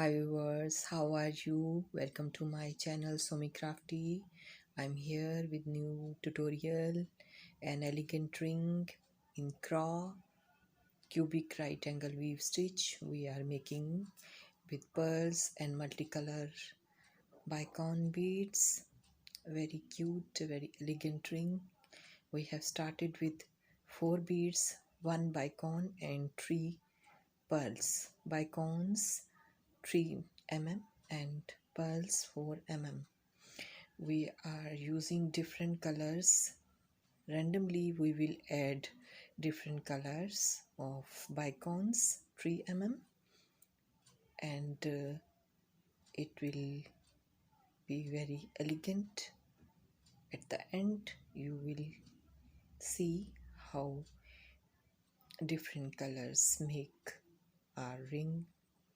Hi viewers, how are you? Welcome to my channel Somycrafty. I'm here with new tutorial, an elegant ring in CRAW cubic right angle weave stitch we are making with pearls and multicolor bicone beads. Very cute, very elegant ring. We have started with 4 beads, 1 bicone and 3 pearls. Bicones 3 mm and pearls 4 mm. We are using different colors. Randomly we will add different colors of bicones 3 mm and it will be very elegant. At the end you will see how different colors make our ring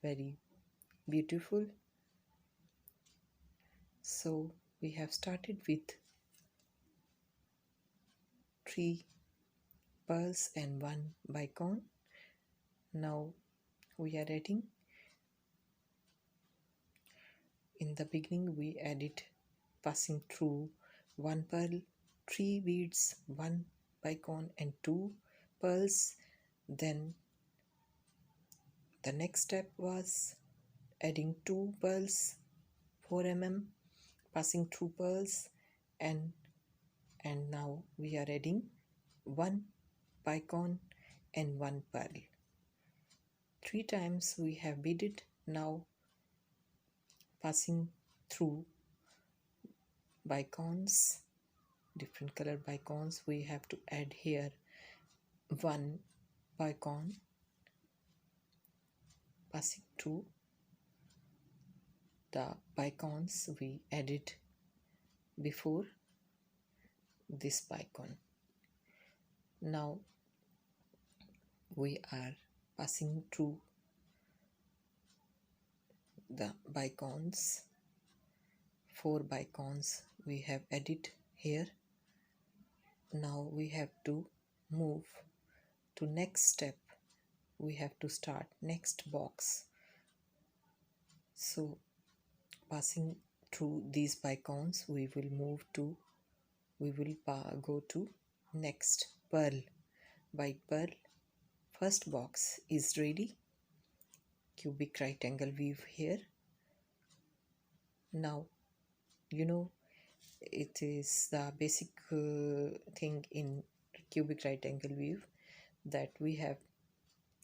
very beautiful. So we have started with 3 pearls and 1 bicone. Now we are adding, in the beginning we added passing through 1 pearl, 3 beads, 1 bicone and 2 pearls. Then the next step was adding 2 pearls 4 mm, passing through pearls, and now we are adding 1 bicone and 1 pearl. 3 times we have beaded. Now passing through bicones, different color bicones, we have to add here 1 bicone, passing through the bicones we added before this bicone. Now we are passing through the bicones, 4 bicones we have added here. Now we have to move to next step. We have to start next box. So passing through these bicones we will go to next pearl. White pearl. First box is ready. Cubic right angle weave here. Now it is the basic thing in cubic right angle weave that we have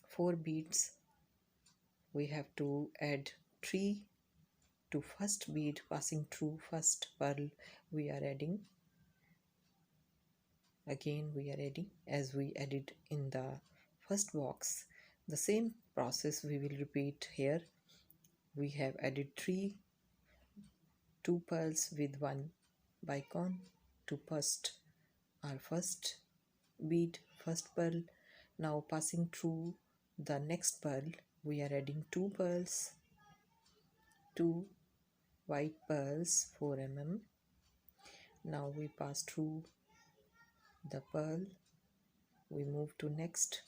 4 beads. We have to add 3 to first bead, passing through first pearl we are adding. Again we are adding as we added in the first box. The same process we will repeat here. We have added 2 pearls with 1 bicone to our first bead, first pearl. Now passing through the next pearl we are adding 2 pearls, 2 white pearls 4 mm. Now we pass through the pearl, we move to next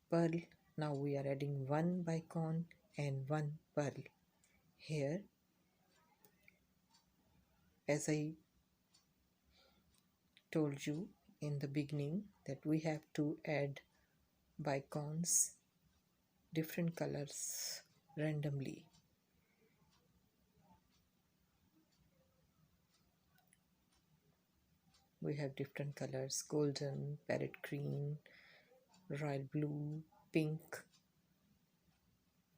pearl. Now we are adding 1 bicone and 1 pearl here. As I told you in the beginning that we have to add bicones different colors randomly. We have different colors: golden, parrot green, royal blue, pink,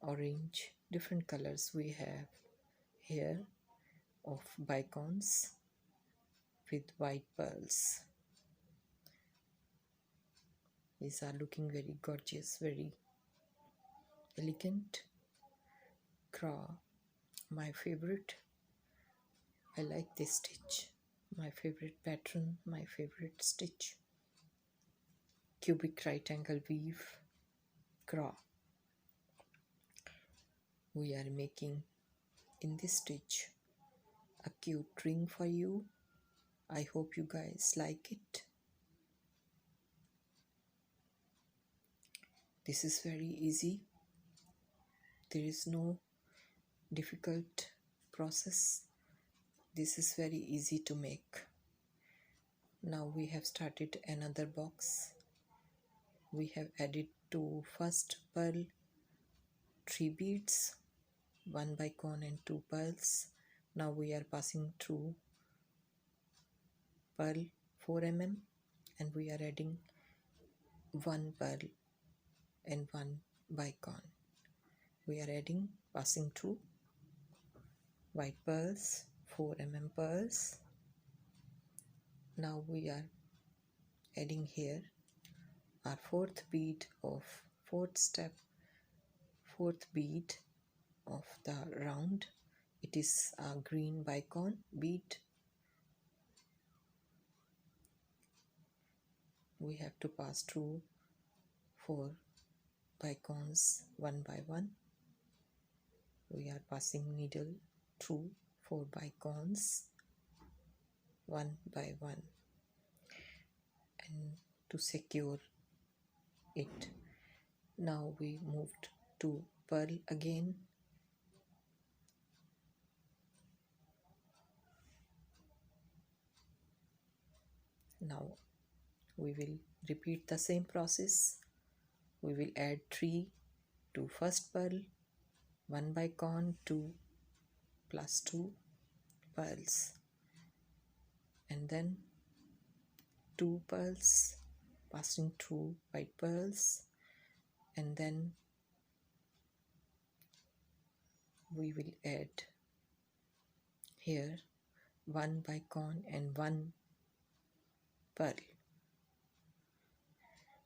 orange. Different colors we have here of bicones with white pearls. These are looking very gorgeous, very elegant. CRAW, my favorite. I like this stitch. My favorite pattern, my favorite stitch. Cubic right angle weave, CRAW. We are making in this stitch a cute ring for you. I hope you guys like it. This is very easy. There is no difficult process. This is very easy to make. Now we have started another box. We have added to first pearl 3 beads, 1 bicone and 2 pearls. Now we are passing through pearl 4 mm and we are adding 1 pearl and 1 bicone. We are adding, passing through white pearls, 4 mm pearls. Now we are adding here our fourth bead of fourth step, fourth bead of the round. It is a green bicone bead. We have to pass through 4 bicones one by one. We are passing needle through 4 bicones one by one, and to secure it, now we moved to pearl again. Now we will repeat the same process. We will add 3 to first pearl, 1 bicone, 2 plus 2 pearls, and then 2 pearls passing through white pearls, and then we will add here 1 bicone and 1 pearl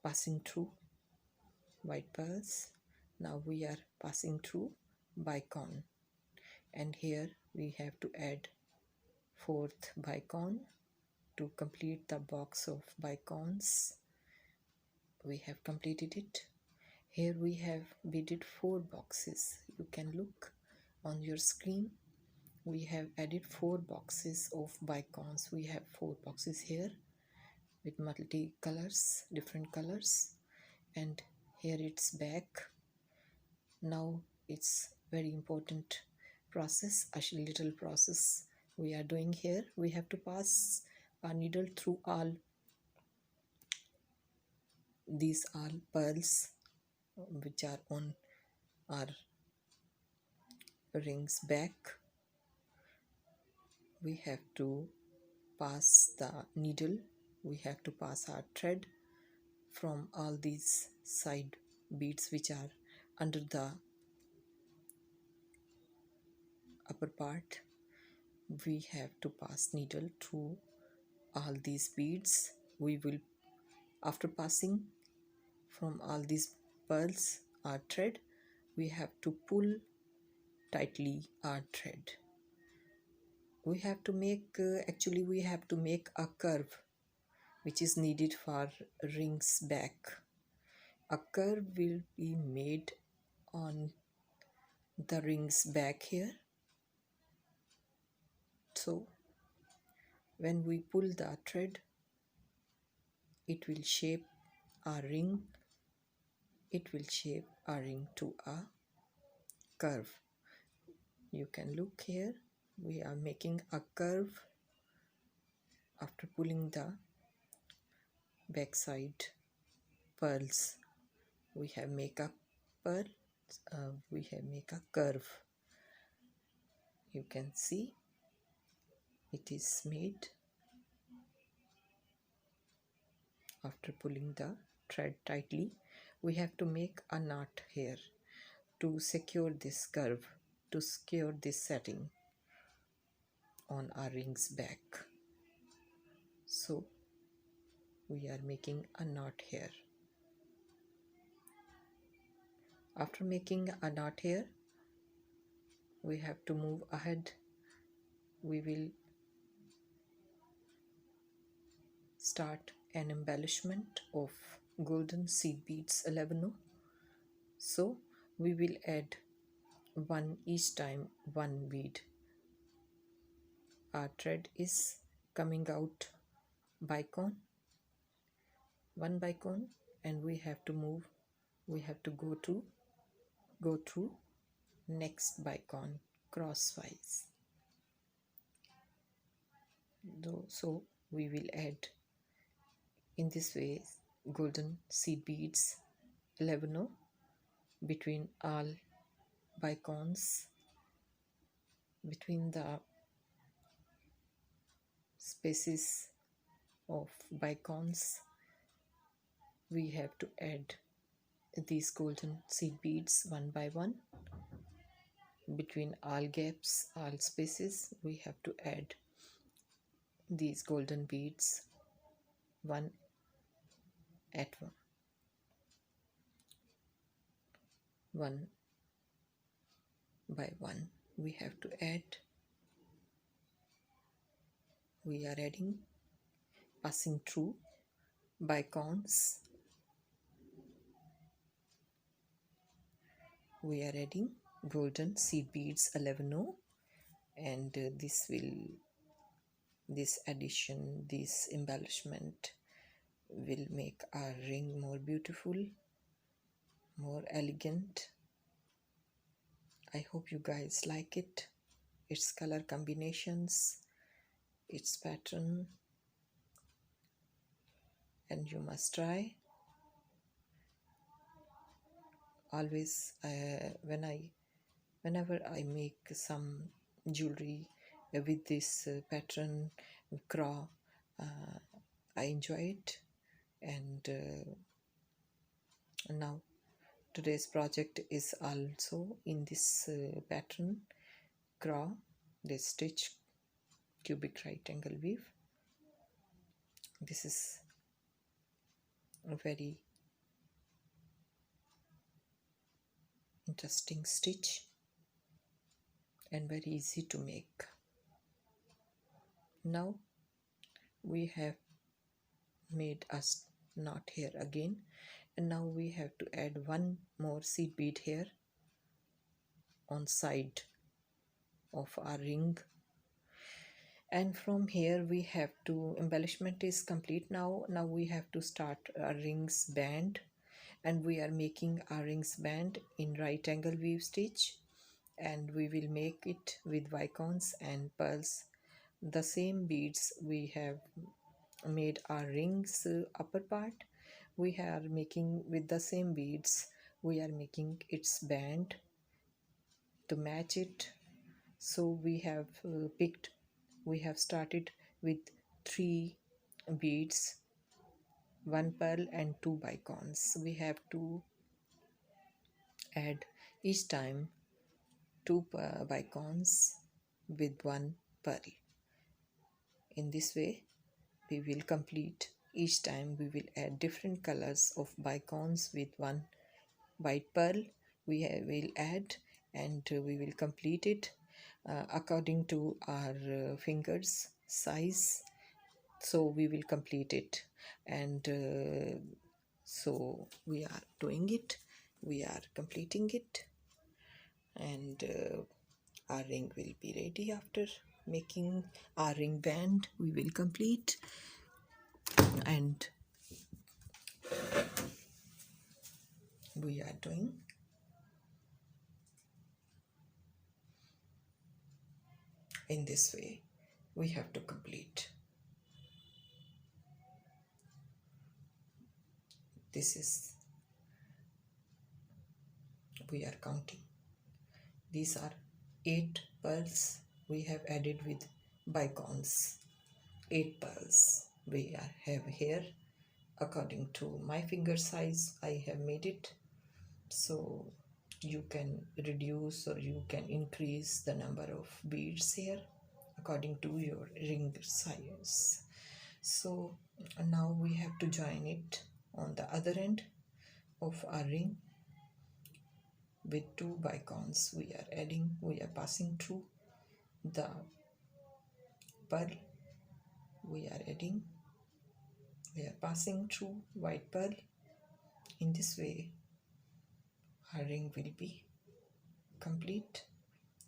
passing through white pearls. Now we are passing through bicone, and here we have to add 4th bicone to complete the box of bicones. We have completed it. Here we have beaded 4 boxes. You can look on your screen. We have added 4 boxes of bicones. We have 4 boxes here with multi colors, different colors, and here it's back. Now it's very important process, a little process we are doing here. We have to pass our needle through all these are pearls which are on our rings back. We have to pass the needle, we have to pass our thread from all these side beads which are under the upper part. We have to pass needle through all these beads. We will, after passing from all these pearls our thread, we have to pull tightly our thread. We have to make actually we have to make a curve which is needed for rings back. A curve will be made on the rings back here. So when we pull the thread, it will shape our ring. It will shape our ring to a curve. You can look here. We are making a curve after pulling the backside pearls. We have make a pearl. We have make a curve. You can see it is made after pulling the thread tightly. We have to make a knot here to secure this curve, to secure this setting on our rings back. So we are making a knot here. After making a knot here, we have to move ahead. We will start an embellishment of golden seed beads 11. So we will add 1 each time, 1 bead. Our thread is coming out bicone, 1 bicone, and we have to move, we have to go through next bicone. crosswise. So we will add in this way golden seed beads 11 between all bicones, between the spaces of bicones. We have to add these golden seed beads one by one. Between all gaps, all spaces, we have to add these golden beads one at one by one. We have to add. We are adding, passing through bicones. We are adding golden seed beads 11 and this addition, this embellishment will make our ring more beautiful, more elegant. I hope you guys like it, its color combinations, its pattern, and you must try. Always whenever I make some jewelry with this pattern CRAW, I enjoy it. And now today's project is also in this pattern CRAW, this stitch cubic right angle weave. This is a very interesting stitch and very easy to make. Now we have made a knot here again, and now we have to add one more seed bead here on side of our ring. And from here we have to, embellishment is complete now. Now we have to start our rings band, and we are making our rings band in right angle weave stitch, and we will make it with bicones and pearls. The same beads we have made our rings upper part, we are making with the same beads, we are making its band to match it. So we have we have started with 3 beads, 1 pearl and 2 bicones. We have to add each time 2 bicones with 1 pearl. In this way we will complete. Each time we will add different colors of bicones with 1 white pearl. We will add, and we will complete it according to our fingers size. So we will complete it, and so we are doing it, we are completing it, and our ring will be ready. After making our ring band, we will complete, and we are doing in this way. We have to complete. This is, we are counting. These are 8 pearls we have added with bicones. 8 pearls we have here. According to my finger size, I have made it. So you can reduce or you can increase the number of beads here according to your ring size. So now we have to join it on the other end of our ring with 2 bicones. We are adding, we are passing through the pearl, we are adding, we are passing through white pearl. In this way our ring will be complete.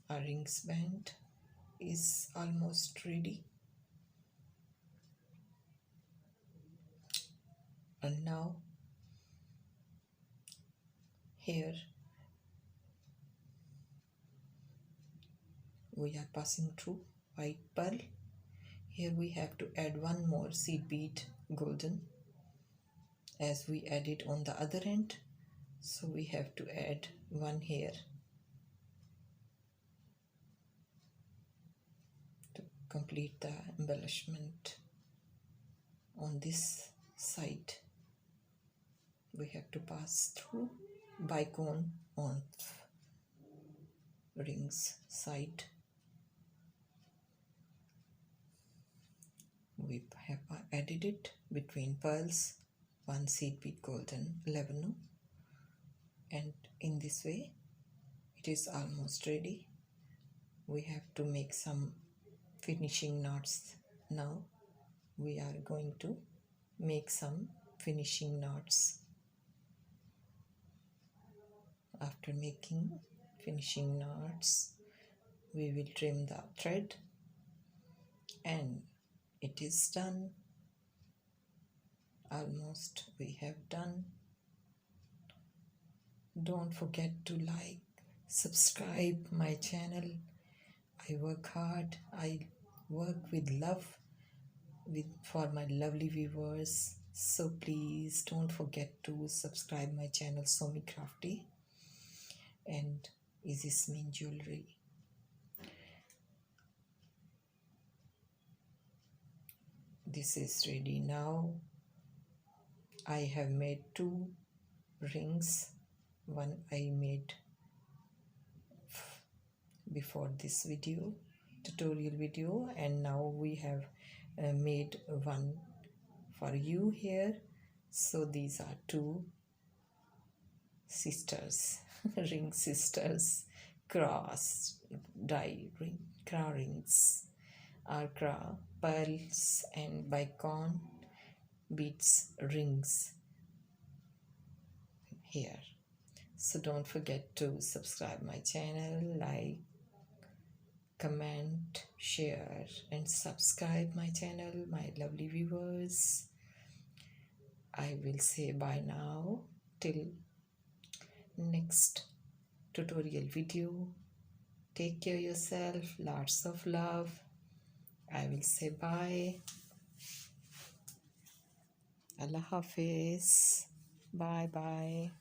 Our rings band is almost ready, and now here we are passing through white pearl. Here we have to add one more seed bead golden as we added on the other end, so we have to add one here to complete the embellishment. On this side we have to pass through bicone on rings side. We have added it between pearls, one seed bead golden 11, and in this way it is almost ready. We have to make some finishing knots. Now we are going to make some finishing knots. After making finishing knots, we will trim the thread and it is done. Almost we have done. Don't forget to like, subscribe my channel. I work hard, I work with love for my lovely viewers, so please don't forget to subscribe my channel Somycrafty and Isismin Jewelry. This is ready now. I have made 2 rings. One I made before this video, tutorial video, and now we have made one for you here. So these are 2 sisters, ring sisters, cross die ring, CRAW rings, are CRAW pearls and Bicone beads rings here. So don't forget to subscribe my channel, like, comment, share and subscribe my channel, my lovely viewers. I will say bye now till next tutorial video. Take care yourself, lots of love. I will say bye. Allah Hafiz. Bye bye.